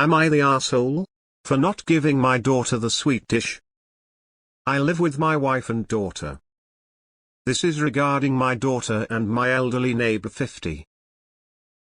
Am I the asshole? For not giving my daughter the sweet dish? I live with my wife and daughter. This is regarding my daughter and my elderly neighbor 50.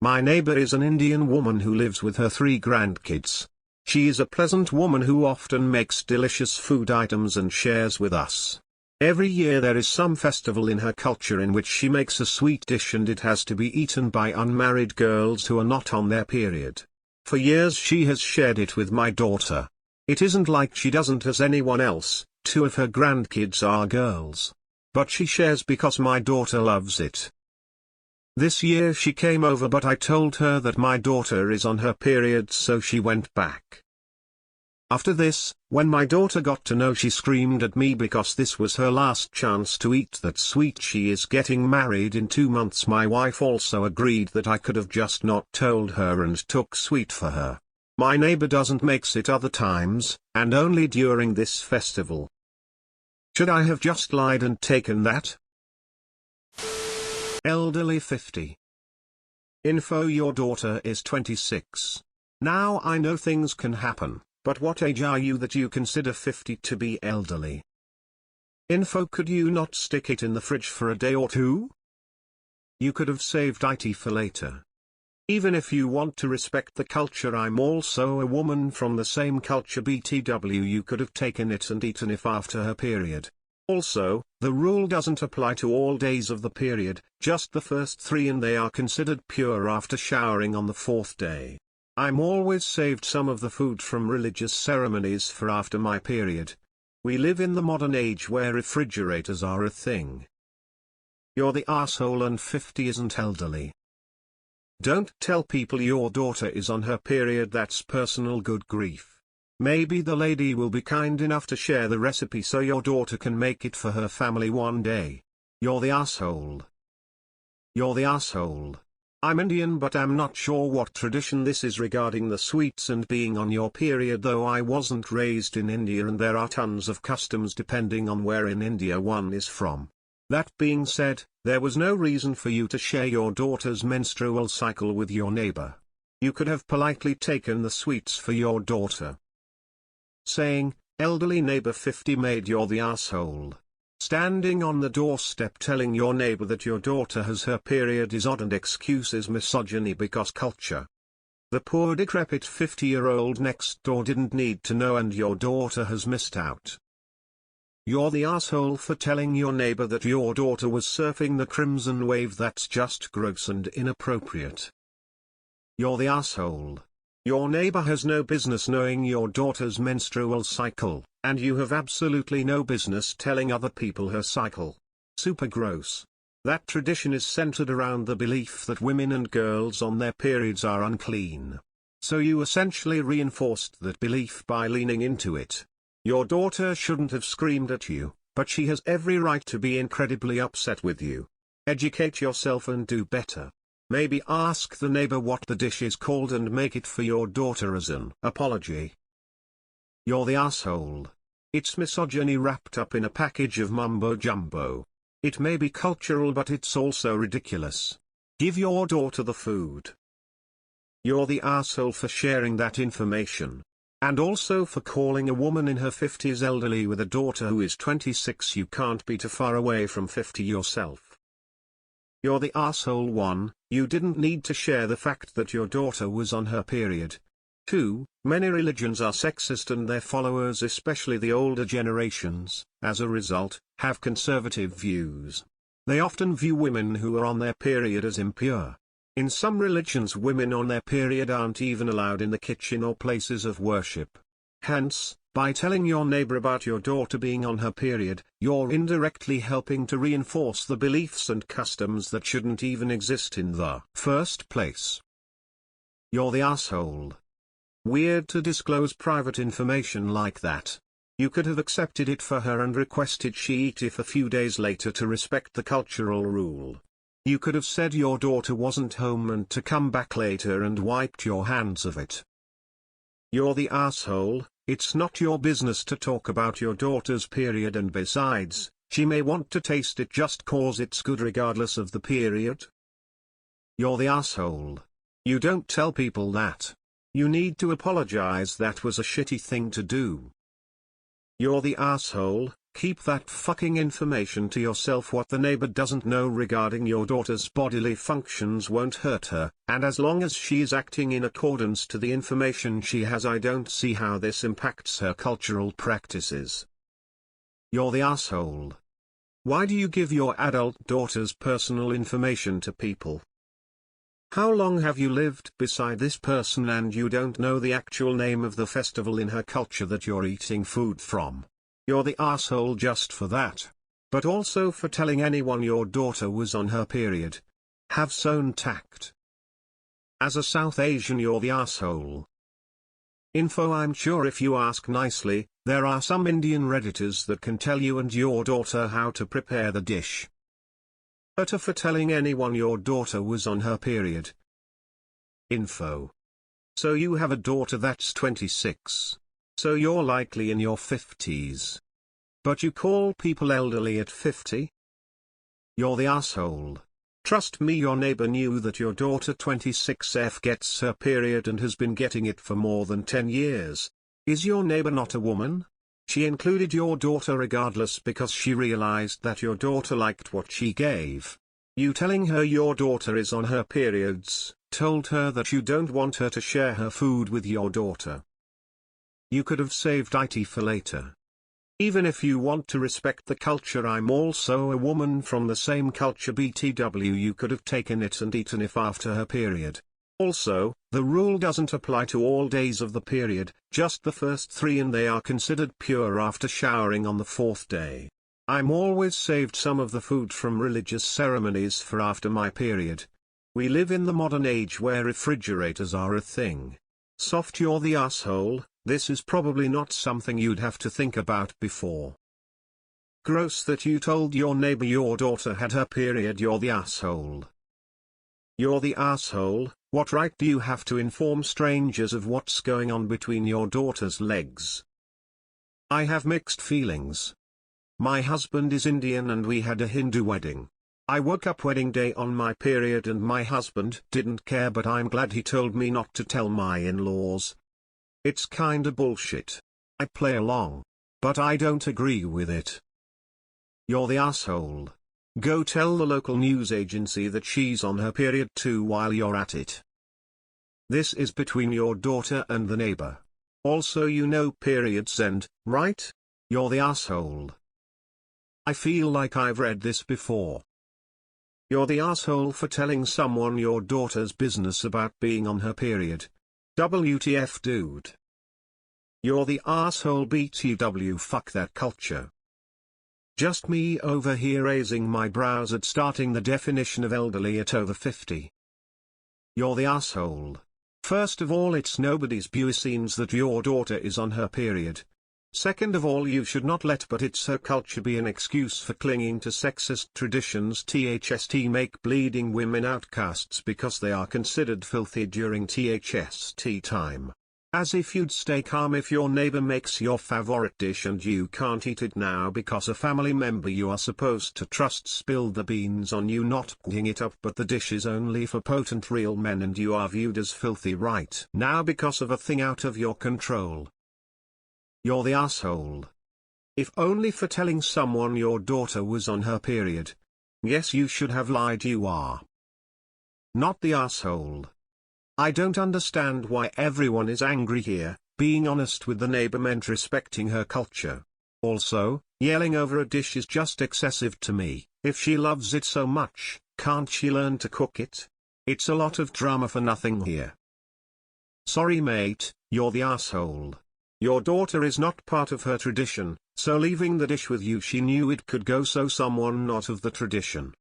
My neighbor is an Indian woman who lives with her 3 grandkids. She is a pleasant woman who often makes delicious food items and shares with us. Every year there is some festival in her culture in which she makes a sweet dish and it has to be eaten by unmarried girls who are not on their period. For years she has shared it with my daughter. It isn't like she doesn't as anyone else, 2 of her grandkids are girls. But she shares because my daughter loves it. This year she came over but I told her that my daughter is on her period so she went back. After this, when my daughter got to know she screamed at me because this was her last chance to eat that sweet. She is getting married in 2 months. My wife also agreed that I could have just not told her and took sweet for her. My neighbor doesn't makes it other times, and only during this festival. Should I have just lied and taken that? Elderly 50. Info: your daughter is 26. Now I know things can happen, but what age are you that you consider 50 to be elderly? Info: could you not stick it in the fridge for a day or 2? You could have saved it for later. Even if you want to respect the culture, I'm also a woman from the same culture BTW. You could have taken it and eaten it after her period. Also, the rule doesn't apply to all days of the period, just the first 3, and they are considered pure after showering on the 4th day. I'm always saved some of the food from religious ceremonies for after my period. We live in the modern age where refrigerators are a thing. You're the asshole and 50 isn't elderly. Don't tell people your daughter is on her period. That's personal. Good grief. Maybe the lady will be kind enough to share the recipe so your daughter can make it for her family one day. You're the asshole. You're the asshole. I'm Indian but I'm not sure what tradition this is regarding the sweets and being on your period, though I wasn't raised in India and there are tons of customs depending on where in India one is from. That being said, there was no reason for you to share your daughter's menstrual cycle with your neighbor. You could have politely taken the sweets for your daughter. Saying, elderly neighbor 50 made you're the asshole. Standing on the doorstep telling your neighbor that your daughter has her period is odd and excuses misogyny because culture. The poor decrepit 50-year-old next door didn't need to know and your daughter has missed out. You're the asshole for telling your neighbor that your daughter was surfing the crimson wave. That's just gross and inappropriate. You're the asshole. Your neighbor has no business knowing your daughter's menstrual cycle, and you have absolutely no business telling other people her cycle. Super gross. That tradition is centered around the belief that women and girls on their periods are unclean. So you essentially reinforced that belief by leaning into it. Your daughter shouldn't have screamed at you, but she has every right to be incredibly upset with you. Educate yourself and do better. Maybe ask the neighbor what the dish is called and make it for your daughter as an apology. You're the asshole. It's misogyny wrapped up in a package of mumbo-jumbo. It may be cultural but it's also ridiculous. Give your daughter the food. You're the asshole for sharing that information. And also for calling a woman in her 50s elderly with a daughter who is 26. You can't be too far away from 50 yourself. You're the asshole 1, you didn't need to share the fact that your daughter was on her period. 2, many religions are sexist and their followers, especially the older generations, as a result, have conservative views. They often view women who are on their period as impure. In some religions women on their period aren't even allowed in the kitchen or places of worship. Hence, by telling your neighbor about your daughter being on her period, you're indirectly helping to reinforce the beliefs and customs that shouldn't even exist in the first place. You're the asshole. Weird to disclose private information like that. You could have accepted it for her and requested she eat it a few days later to respect the cultural rule. You could have said your daughter wasn't home and to come back later and wiped your hands of it. You're the asshole. It's not your business to talk about your daughter's period, and besides, she may want to taste it just cause it's good regardless of the period. You're the asshole. You don't tell people that. You need to apologize, that was a shitty thing to do. You're the asshole. Keep that fucking information to yourself. What the neighbor doesn't know regarding your daughter's bodily functions won't hurt her, and as long as she is acting in accordance to the information she has, I don't see how this impacts her cultural practices. You're the asshole. Why do you give your adult daughter's personal information to people? How long have you lived beside this person and you don't know the actual name of the festival in her culture that you're eating food from? You're the asshole just for that. But also for telling anyone your daughter was on her period. Have some tact. As a South Asian, you're the asshole. Info: I'm sure if you ask nicely, there are some Indian Redditors that can tell you and your daughter how to prepare the dish. But for telling anyone your daughter was on her period. Info: so you have a daughter that's 26. So you're likely in your 50s. But you call people elderly at 50? You're the asshole. Trust me, your neighbor knew that your daughter 26F gets her period and has been getting it for more than 10 years. Is your neighbor not a woman? She included your daughter regardless because she realized that your daughter liked what she gave. You telling her your daughter is on her periods told her that you don't want her to share her food with your daughter. You could have saved it for later. Even if you want to respect the culture, I'm also a woman from the same culture BTW, you could have taken it and eaten it after her period. Also, the rule doesn't apply to all days of the period, just the first 3, and they are considered pure after showering on the 4th day. I'm always saved some of the food from religious ceremonies for after my period. We live in the modern age where refrigerators are a thing. Soft, you're the asshole. This is probably not something you'd have to think about before. Gross that you told your neighbor your daughter had her period. You're the asshole. You're the asshole. What right do you have to inform strangers of what's going on between your daughter's legs? I have mixed feelings. My husband is Indian and we had a Hindu wedding. I woke up wedding day on my period and my husband didn't care, but I'm glad he told me not to tell my in-laws. It's kinda bullshit. I play along. But I don't agree with it. You're the asshole. Go tell the local news agency that she's on her period too while you're at it. This is between your daughter and the neighbor. Also, you know periods end, right? You're the asshole. I feel like I've read this before. You're the asshole for telling someone your daughter's business about being on her period. WTF, dude. You're the asshole BTW, fuck that culture. Just me over here raising my brows at starting the definition of elderly at over 50. You're the asshole. First of all, it's nobody's business that your daughter is on her period. Second of all, you should not let but it's her culture be an excuse for clinging to sexist traditions. THST make bleeding women outcasts because they are considered filthy during THST time. As if you'd stay calm if your neighbor makes your favorite dish and you can't eat it now because a family member you are supposed to trust spilled the beans on you, not cooking it up, but the dish is only for potent real men and you are viewed as filthy right now because of a thing out of your control. You're the asshole. If only for telling someone your daughter was on her period. Yes, you should have lied. You are not the asshole. I don't understand why everyone is angry here. Being honest with the neighbor meant respecting her culture. Also, yelling over a dish is just excessive to me. If she loves it so much, can't she learn to cook it? It's a lot of drama for nothing here. Sorry mate, you're the asshole. Your daughter is not part of her tradition, so leaving the dish with you, she knew it could go so someone not of the tradition.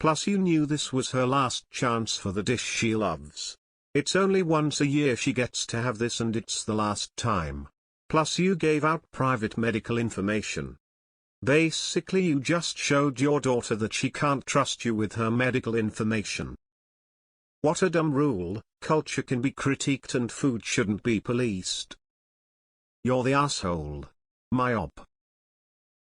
Plus you knew this was her last chance for the dish she loves. It's only once a year she gets to have this and it's the last time. Plus you gave out private medical information. Basically you just showed your daughter that she can't trust you with her medical information. What a dumb rule. Culture can be critiqued and food shouldn't be policed. You're the asshole. Myob.